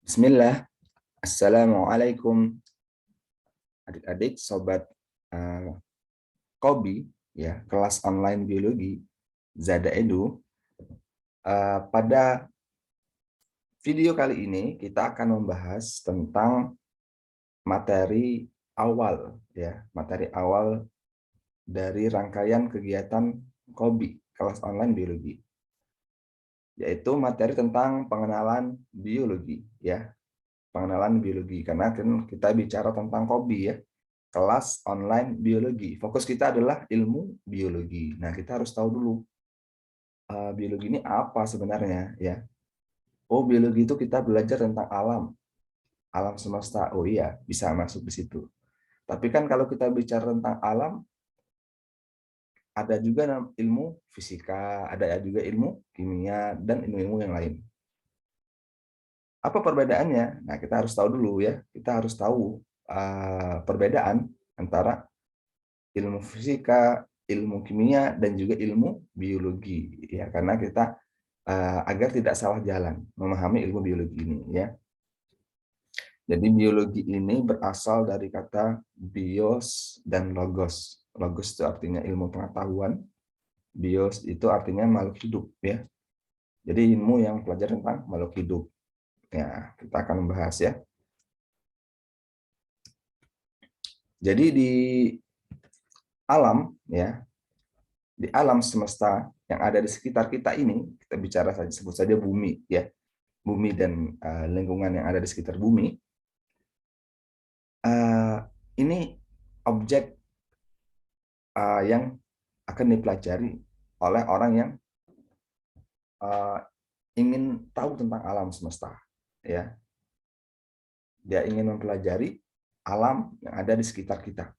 Bismillah, Assalamualaikum adik-adik, sobat uh, Kobi, ya, kelas online biologi Zada Edu. Pada video kali ini kita akan membahas tentang materi awal, ya, materi awal dari rangkaian kegiatan Kobi, kelas online biologi, yaitu materi tentang pengenalan biologi, ya, pengenalan biologi. Karena kan kita bicara tentang Kobi, ya, kelas online biologi. Fokus kita adalah ilmu biologi. Nah, kita harus tahu dulu biologi ini apa sebenarnya, ya. Oh, biologi itu kita belajar tentang alam, alam semesta. Oh iya, bisa masuk di situ. Tapi kan kalau kita bicara tentang alam, ada juga ilmu fisika, ada juga ilmu kimia dan ilmu-ilmu yang lain. Apa perbedaannya? Nah, kita harus tahu dulu, ya. Kita harus tahu perbedaan antara ilmu fisika, ilmu kimia, dan juga ilmu biologi, ya, karena kita agar tidak salah jalan memahami ilmu biologi ini, ya. Jadi biologi ini berasal dari kata bios dan logos. Logos itu artinya ilmu pengetahuan, bios itu artinya makhluk hidup, ya. Jadi ilmu yang belajar tentang makhluk hidup. Ya, kita akan membahas, ya. Jadi di alam, ya, di alam semesta yang ada di sekitar kita ini, kita bicara saja, sebut saja bumi, ya, bumi dan lingkungan yang ada di sekitar bumi, ini objek yang akan dipelajari oleh orang yang ingin tahu tentang alam semesta, ya. Dia ingin mempelajari alam yang ada di sekitar kita.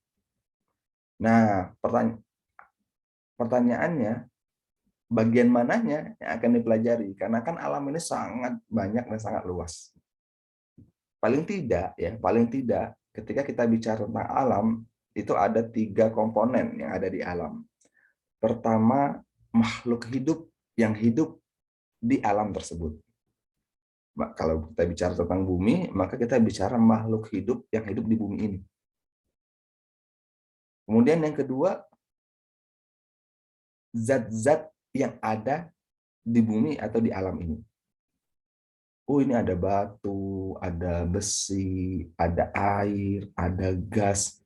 Nah, pertanyaannya, bagian mananya yang akan dipelajari? Karena kan alam ini sangat banyak dan sangat luas. Paling tidak, ya, paling tidak ketika kita bicara tentang alam, itu ada 3 komponen yang ada di alam. Pertama, makhluk hidup yang hidup di alam tersebut. Kalau kita bicara tentang bumi, maka kita bicara makhluk hidup yang hidup di bumi ini. Kemudian yang kedua, zat-zat yang ada di bumi atau di alam ini. Oh, ini ada batu, ada besi, ada air, ada gas,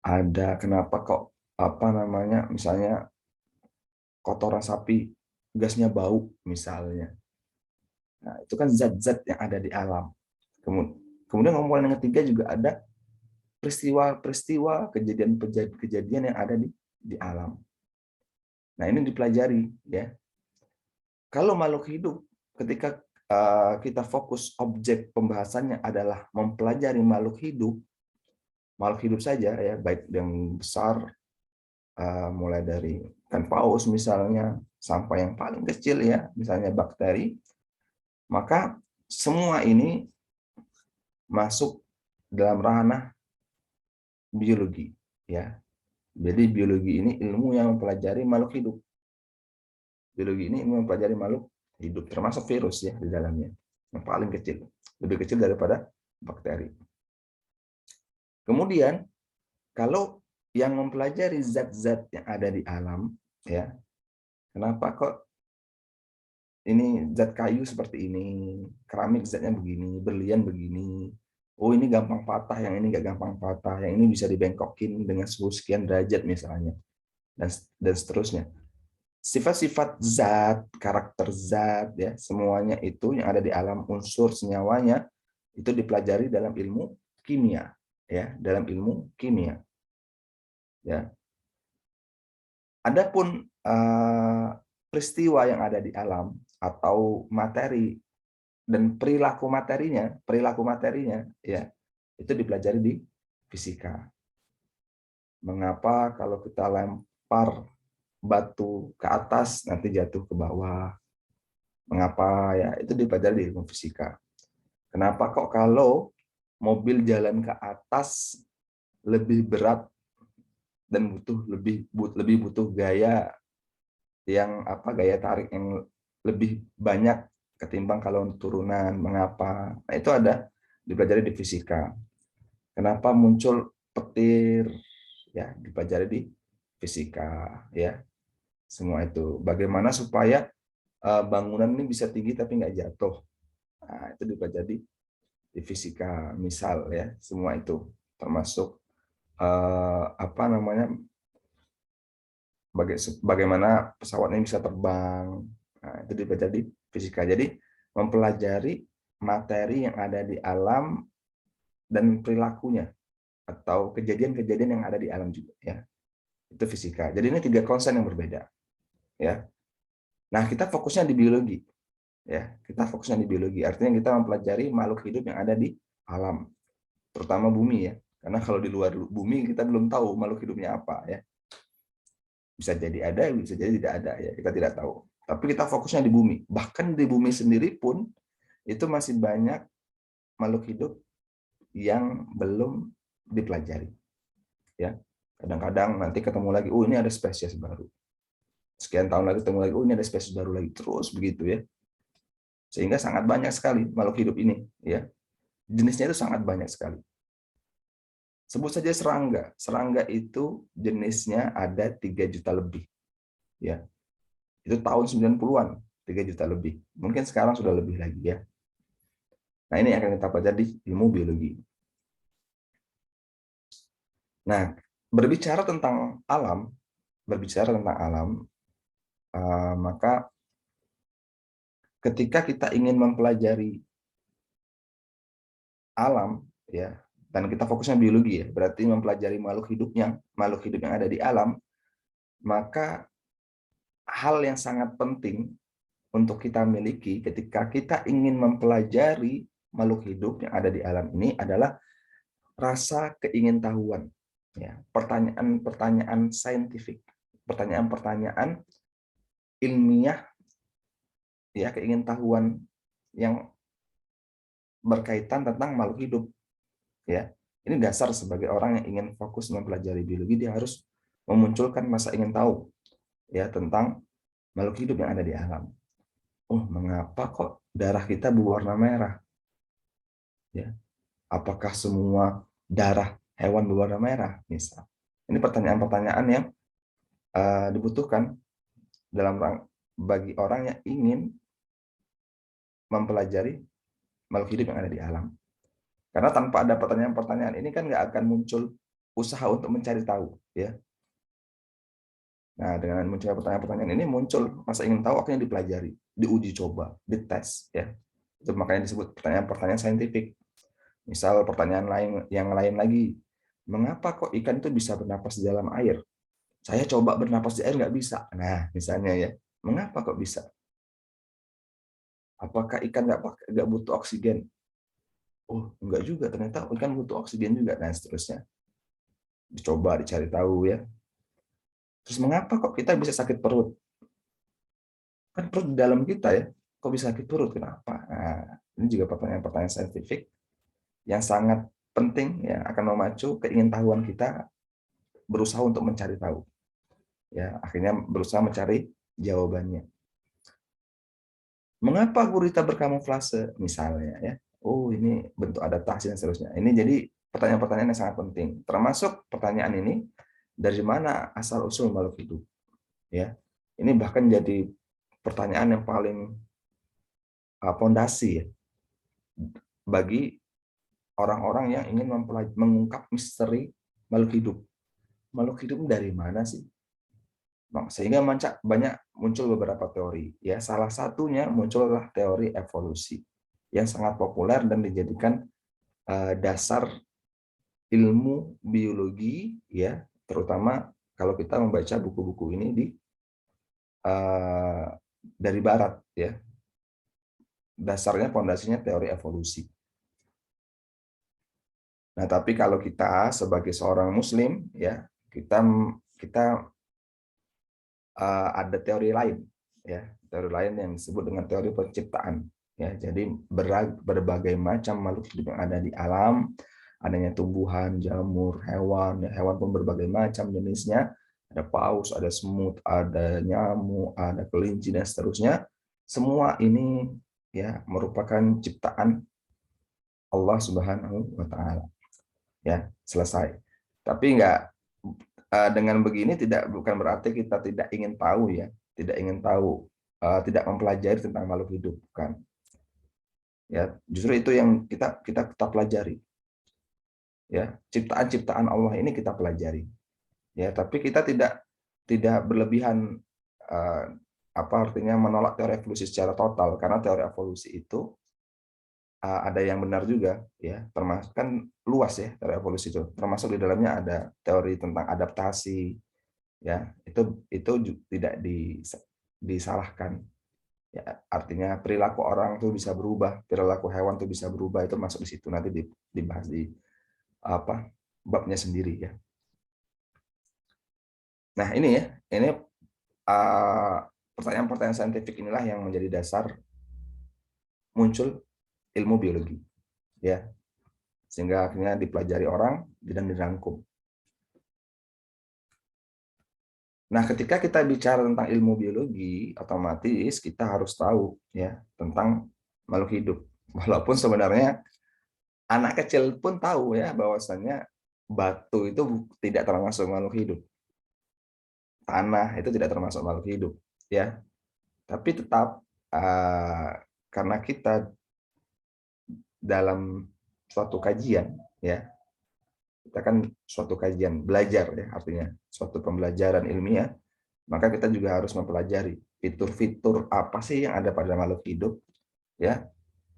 ada kenapa kok apa namanya, misalnya kotoran sapi gasnya bau misalnya. Nah, itu kan zat-zat yang ada di alam. Kemudian komponen yang ketiga juga ada peristiwa-peristiwa, kejadian-kejadian yang ada di alam. Nah, ini dipelajari, ya. Kalau makhluk hidup, ketika kita fokus objek pembahasannya adalah mempelajari makhluk hidup saja, ya, baik yang besar, mulai dari ikan paus misalnya sampai yang paling kecil, ya, misalnya bakteri, maka semua ini masuk dalam ranah biologi, ya. Jadi biologi ini ilmu yang mempelajari makhluk hidup. Biologi ini ilmu yang mempelajari makhluk hidup, termasuk virus, ya, di dalamnya, yang paling kecil, lebih kecil daripada bakteri. Kemudian kalau yang mempelajari zat-zat yang ada di alam, ya, kenapa kok ini zat kayu seperti ini, keramik zatnya begini, berlian begini. Oh, ini gampang patah, yang ini nggak gampang patah, yang ini bisa dibengkokin dengan suhu sekian derajat misalnya, dan seterusnya. Sifat-sifat zat, karakter zat, ya, semuanya itu yang ada di alam, unsur senyawanya itu dipelajari dalam ilmu kimia, ya, dalam ilmu kimia, ya. Adapun peristiwa yang ada di alam atau materi dan perilaku materinya, ya, itu dipelajari di fisika. Mengapa kalau kita lempar batu ke atas nanti jatuh ke bawah? Mengapa, ya, itu dipelajari di ilmu fisika. Kenapa kok kalau mobil jalan ke atas lebih berat dan lebih butuh gaya yang gaya tarik yang lebih banyak ketimbang kalau turunan, mengapa. Nah, itu ada dipelajari di fisika. Kenapa muncul petir, ya dipelajari di fisika, ya. Semua itu. Bagaimana supaya bangunan ini bisa tinggi tapi nggak jatuh. Nah, itu dipelajari di fisika, misal ya, semua itu termasuk apa namanya, bagaimana pesawatnya bisa terbang. Nah, itu dipelajari di fisika. Jadi mempelajari materi yang ada di alam dan perilakunya atau kejadian-kejadian yang ada di alam juga, ya. Itu fisika. Jadi ini 3 konsen yang berbeda, ya. Nah, kita fokusnya di biologi, ya. Kita fokusnya di biologi. Artinya kita mempelajari makhluk hidup yang ada di alam, terutama bumi, ya. Karena kalau di luar bumi kita belum tahu makhluk hidupnya apa, ya. Bisa jadi ada, bisa jadi tidak ada, ya. Kita tidak tahu. Tapi kita fokusnya di bumi. Bahkan di bumi sendiri pun itu masih banyak makhluk hidup yang belum dipelajari, ya. Kadang-kadang nanti ketemu lagi, oh ini ada spesies baru. Sekian tahun lagi ketemu lagi, oh ini ada spesies baru lagi, terus begitu, ya. Sehingga sangat banyak sekali makhluk hidup ini, ya. Jenisnya itu sangat banyak sekali. Sebut saja serangga. Serangga itu jenisnya ada 3 juta lebih, ya. Itu tahun 90-an, 3 juta lebih. Mungkin sekarang sudah lebih lagi, ya. Nah, ini akan kita pelajari di ilmu biologi. Nah, berbicara tentang alam, maka ketika kita ingin mempelajari alam, ya, dan kita fokusnya biologi, ya, berarti mempelajari makhluk hidup yang ada di alam, maka hal yang sangat penting untuk kita miliki ketika kita ingin mempelajari makhluk hidup yang ada di alam ini adalah rasa keingintahuan, ya, pertanyaan-pertanyaan saintifik, pertanyaan-pertanyaan ilmiah, ya, keingintahuan yang berkaitan tentang makhluk hidup, ya. Ini dasar sebagai orang yang ingin fokus mempelajari biologi, dia harus memunculkan rasa ingin tahu, ya, tentang makhluk hidup yang ada di alam. Oh, mengapa kok darah kita berwarna merah? Ya, apakah semua darah hewan berwarna merah? Misal, ini pertanyaan-pertanyaan yang dibutuhkan bagi orang yang ingin mempelajari makhluk hidup yang ada di alam. Karena tanpa ada pertanyaan-pertanyaan ini kan nggak akan muncul usaha untuk mencari tahu, ya. Nah, dengan munculnya pertanyaan-pertanyaan ini muncul rasa ingin tahu, akhirnya dipelajari, diuji coba, dites, ya. Itu makanya disebut pertanyaan-pertanyaan saintifik. Misal pertanyaan yang lain lagi, mengapa kok ikan itu bisa bernapas di dalam air? Saya coba bernapas di air nggak bisa. Nah, misalnya, ya, mengapa kok bisa? Apakah ikan nggak butuh oksigen? Oh, enggak juga, ternyata ikan butuh oksigen juga, dan seterusnya. Dicoba, dicari tahu, ya. Terus mengapa kok kita bisa sakit perut? Kan perut di dalam kita, ya. Kok bisa sakit perut? Kenapa? Nah, ini juga pertanyaan-pertanyaan saintifik yang sangat penting, ya, akan memacu keingintahuan kita berusaha untuk mencari tahu. Ya, akhirnya berusaha mencari jawabannya. Mengapa gurita berkamuflase misalnya, ya? Oh, ini bentuk adaptasi dan seterusnya. Ini jadi pertanyaan-pertanyaan yang sangat penting. Termasuk pertanyaan ini, dari mana asal usul makhluk hidup, ya. Ini bahkan jadi pertanyaan yang paling fondasi, ya, bagi orang-orang yang ingin mengungkap misteri makhluk hidup. Makhluk hidup dari mana sih? Sehingga banyak muncul beberapa teori. Ya, salah satunya muncullah teori evolusi yang sangat populer dan dijadikan dasar ilmu biologi, ya, terutama kalau kita membaca buku-buku ini dari Barat, ya. Dasarnya, fondasinya teori evolusi. Nah, tapi kalau kita sebagai seorang Muslim, ya, kita ada teori lain, ya, teori lain yang disebut dengan teori penciptaan, ya. Jadi berbagai macam makhluk hidup yang ada di alam, adanya tumbuhan, jamur, hewan, ya, hewan pun berbagai macam jenisnya, ada paus, ada semut, ada nyamuk, ada kelinci, dan seterusnya. Semua ini ya merupakan ciptaan Allah Subhanahu wa taala. Ya, selesai. Tapi dengan begini bukan berarti kita tidak ingin tahu ya, tidak ingin tahu, tidak mempelajari tentang makhluk hidup, bukan. Ya, justru itu yang kita pelajari. Ya, ciptaan-ciptaan Allah ini kita pelajari. Ya, tapi kita tidak berlebihan, eh, apa artinya menolak teori evolusi secara total, karena teori evolusi itu ada yang benar juga, ya, termasuk kan luas ya teori evolusi itu, termasuk di dalamnya ada teori tentang adaptasi, ya, itu tidak disalahkan, ya, artinya perilaku orang tuh bisa berubah, perilaku hewan tuh bisa berubah, itu masuk di situ, nanti dibahas di apa babnya sendiri ya. Nah ini ya, ini pertanyaan-pertanyaan saintifik inilah yang menjadi dasar muncul ilmu biologi, ya, sehingga akhirnya dipelajari orang dan dirangkum. Nah, ketika kita bicara tentang ilmu biologi, otomatis kita harus tahu ya tentang makhluk hidup. Walaupun sebenarnya anak kecil pun tahu ya bahwasannya batu itu tidak termasuk makhluk hidup. Tanah itu tidak termasuk makhluk hidup, ya. Tapi tetap karena kita dalam suatu kajian, ya, kita kan suatu kajian belajar ya, artinya suatu pembelajaran ilmiah, maka kita juga harus mempelajari fitur-fitur apa sih yang ada pada makhluk hidup, ya,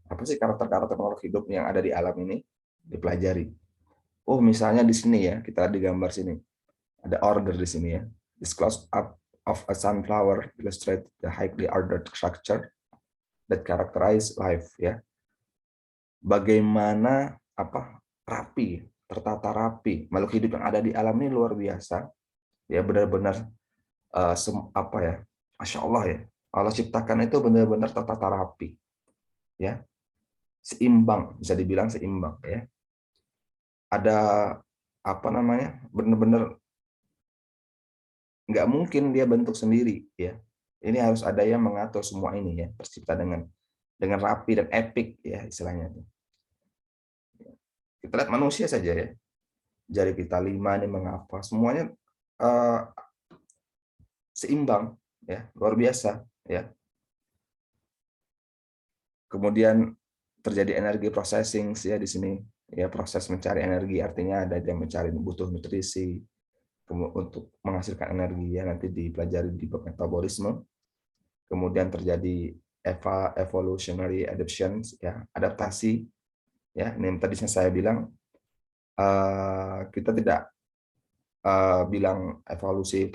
apa sih karakter-karakter makhluk hidup yang ada di alam ini, dipelajari. Oh, misalnya di sini ya, kita digambar sini, ada order di sini ya. This close up of a sunflower illustrate the highly ordered structure that characterize life, ya. Bagaimana rapi, tertata rapi makhluk hidup yang ada di alam ini, luar biasa ya, benar-benar Masya Allah ya, Allah ciptakan itu benar-benar tertata rapi ya, seimbang, bisa dibilang seimbang ya. Ada benar-benar nggak mungkin dia bentuk sendiri ya, ini harus ada yang mengatur semua ini ya, tercipta dengan rapi dan epic ya istilahnya. Kita lihat manusia saja ya, jari kita 5 ini mengapa, semuanya seimbang ya, luar biasa ya. Kemudian terjadi energi processing ya di sini ya, proses mencari energi, artinya ada yang mencari butuh nutrisi untuk menghasilkan energi ya, nanti dipelajari di bab metabolisme. Kemudian terjadi evolutionary adaptations ya, adaptasi ya, ini tadi saya bilang kita tidak bilang evolusi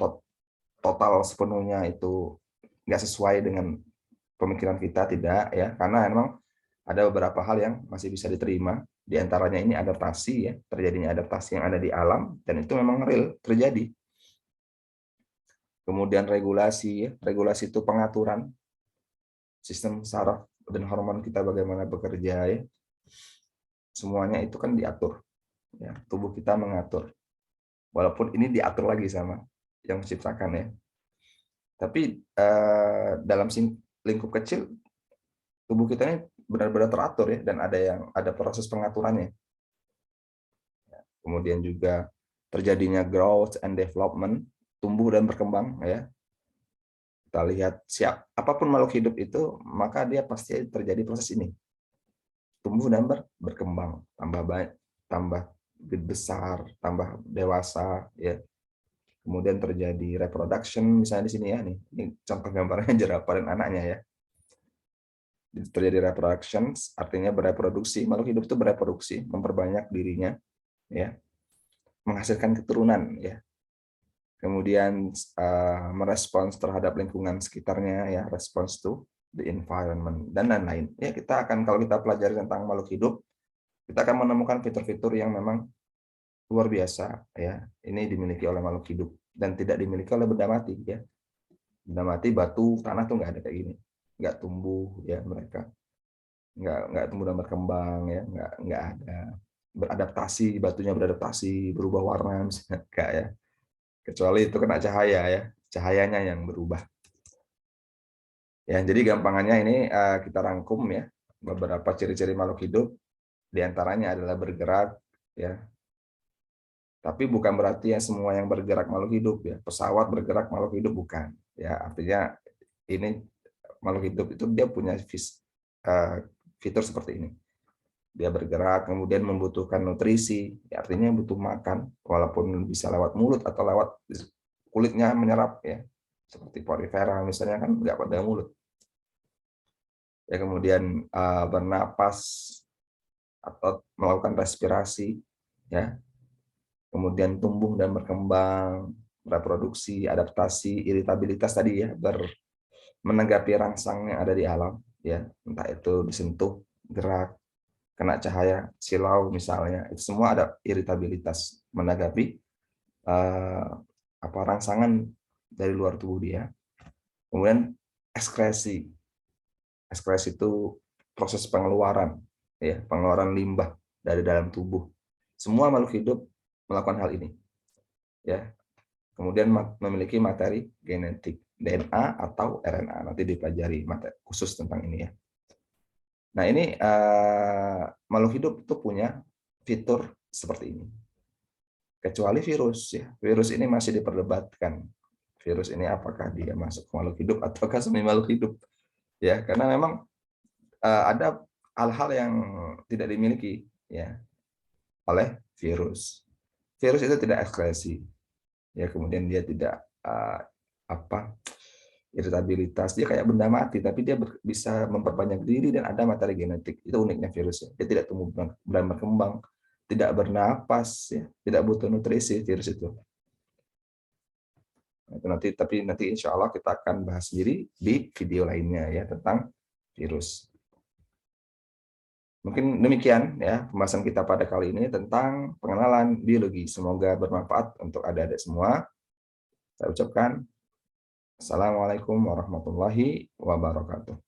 total sepenuhnya itu nggak sesuai dengan pemikiran kita, tidak ya, karena memang ada beberapa hal yang masih bisa diterima, diantaranya ini adaptasi ya, terjadinya adaptasi yang ada di alam, dan itu memang real terjadi. Kemudian regulasi ya, regulasi itu pengaturan sistem saraf dan hormon kita bagaimana bekerja ya, semuanya itu kan diatur ya, tubuh kita mengatur, walaupun ini diatur lagi sama yang menciptakan ya, tapi dalam lingkup kecil tubuh kita ini benar-benar teratur ya, dan ada proses pengaturannya. Kemudian juga terjadinya growth and development, tumbuh dan berkembang ya. Kita lihat apapun makhluk hidup itu, maka dia pasti terjadi proses ini, tumbuh dan berkembang, tambah baik, tambah besar, tambah dewasa ya. Kemudian terjadi reproduction, misalnya di sini ya, nih ini contoh gambarnya jerapah dan anaknya ya. Terjadi reproduction, artinya bereproduksi, makhluk hidup itu bereproduksi, memperbanyak dirinya ya, menghasilkan keturunan ya. Kemudian merespons terhadap lingkungan sekitarnya ya, response to the environment dan lain-lain ya. Kita akan, kalau kita pelajari tentang makhluk hidup, kita akan menemukan fitur-fitur yang memang luar biasa ya, ini dimiliki oleh makhluk hidup dan tidak dimiliki oleh benda mati ya. Benda mati, batu, tanah tuh nggak ada kayak gini, nggak tumbuh ya, mereka nggak tumbuh dan berkembang ya, nggak ada beradaptasi, batunya beradaptasi berubah warna misalnya, enggak ya, kecuali itu kena cahaya ya, cahayanya yang berubah Ya, jadi gampangannya ini kita rangkum ya beberapa ciri-ciri makhluk hidup, diantaranya adalah bergerak, ya. Tapi bukan berarti ya semua yang bergerak makhluk hidup ya. Pesawat bergerak makhluk hidup bukan. Ya, artinya ini makhluk hidup itu dia punya fitur seperti ini. Dia bergerak, kemudian membutuhkan nutrisi, ya artinya butuh makan, walaupun bisa lewat mulut atau lewat kulitnya menyerap ya. Seperti porifera misalnya kan nggak pada mulut. Ya, kemudian bernapas atau melakukan respirasi, ya, kemudian tumbuh dan berkembang, reproduksi, adaptasi, iritabilitas tadi ya, menanggapi rangsang yang ada di alam, ya, entah itu disentuh, gerak, kena cahaya, silau misalnya, itu semua ada iritabilitas menanggapi apa rangsangan dari luar tubuh dia. Kemudian ekskresi, ekskresi itu proses pengeluaran, ya, pengeluaran limbah dari dalam tubuh. Semua makhluk hidup melakukan hal ini, ya. Kemudian memiliki materi genetik, DNA atau RNA, nanti dipelajari materi khusus tentang ini ya. Nah ini makhluk hidup itu punya fitur seperti ini. Kecuali virus ya, virus ini masih diperdebatkan. Virus ini apakah dia masuk makhluk hidup ataukah semi makhluk hidup? Ya, karena memang ada hal-hal yang tidak dimiliki ya oleh virus. Virus itu tidak ekskresi, ya kemudian dia tidak apa iritabilitas, dia kayak benda mati tapi dia bisa memperbanyak diri dan ada materi genetik. Itu uniknya virus ya. Dia tidak tumbuh dan berkembang, tidak bernapas ya, tidak butuh nutrisi virus itu. Itu nanti insya Allah kita akan bahas sendiri di video lainnya ya tentang virus. Mungkin demikian ya pembahasan kita pada kali ini tentang pengenalan biologi. Semoga bermanfaat untuk adik-adik semua. Saya ucapkan Assalamualaikum warahmatullahi wabarakatuh.